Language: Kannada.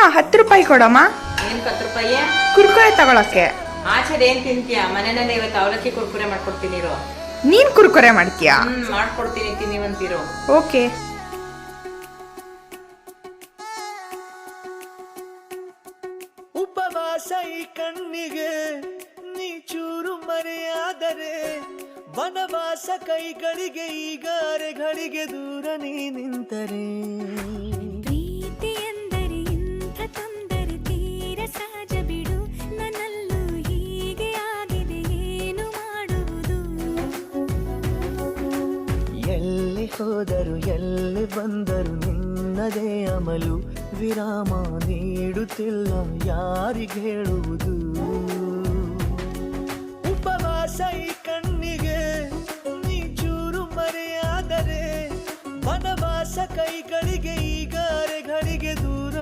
₹10 ಕೊಡಮ್ಮ. ಏನ್ 10 ರೂಪಾಯಿ? ಕುರ್ಕುರೆ ತಗೊಳಕ್ಕೆ. ಆಚೆದ ಏನ್ ತಿಂತೀಯ? ಮನೆಯಲ್ಲೇ ಇವತ್ತು ಅವಲಕ್ಕಿ ಕುರ್ಕುರೆ ಮಾಡ್ಕೊಡ್ತೀನಿ ಇರೋ. ನೀನ್ ಕುರ್ಕುರೆ ಮಾಡ್ತೀಯಾ? ಮಾಡ್ಕೊಡ್ತೀನಿ, ತಿನ್ನಿವಂತಿರೋ. ಓಕೆ. ಉಪವಾಸ ಈ ಕಣ್ಣಿಗೆ ನೀ ಚೂರು ಮರೆಯಾದರೆ, ವನವಾಸ ಕೈಗಳಿಗೆ ಈಗ ಅರೆಗಳಿಗೆ ದೂರ ನೀ ನಿಂತರೆ. ಪ್ರೀತಿ ಎಂದರೆ ಇಂಥ ತೊಂದರೆ ತೀರ ಸಹಜ ಬಿಡು, ನನ್ನಲ್ಲೂ ಹೀಗೆ ಆಗಿದೆ ಏನು ಮಾಡುವುದು. ಎಲ್ಲಿ ಹೋದರು ಎಲ್ಲಿ ಬಂದರು ನಿನ್ನದೇ ಅಮಲು, ವಿರಾಮ ನೀಡುತ್ತಿಲ್ಲ ಯಾರಿಗೆ ಹೇಳುವುದು. ಉಪವಾಸ ಈ ಕಣ್ಣಿಗೆ ನೀ ಚೂರು ಮರೆಯಾದರೆ, ವನವಾಸ ಕೈಗಳಿಗೆ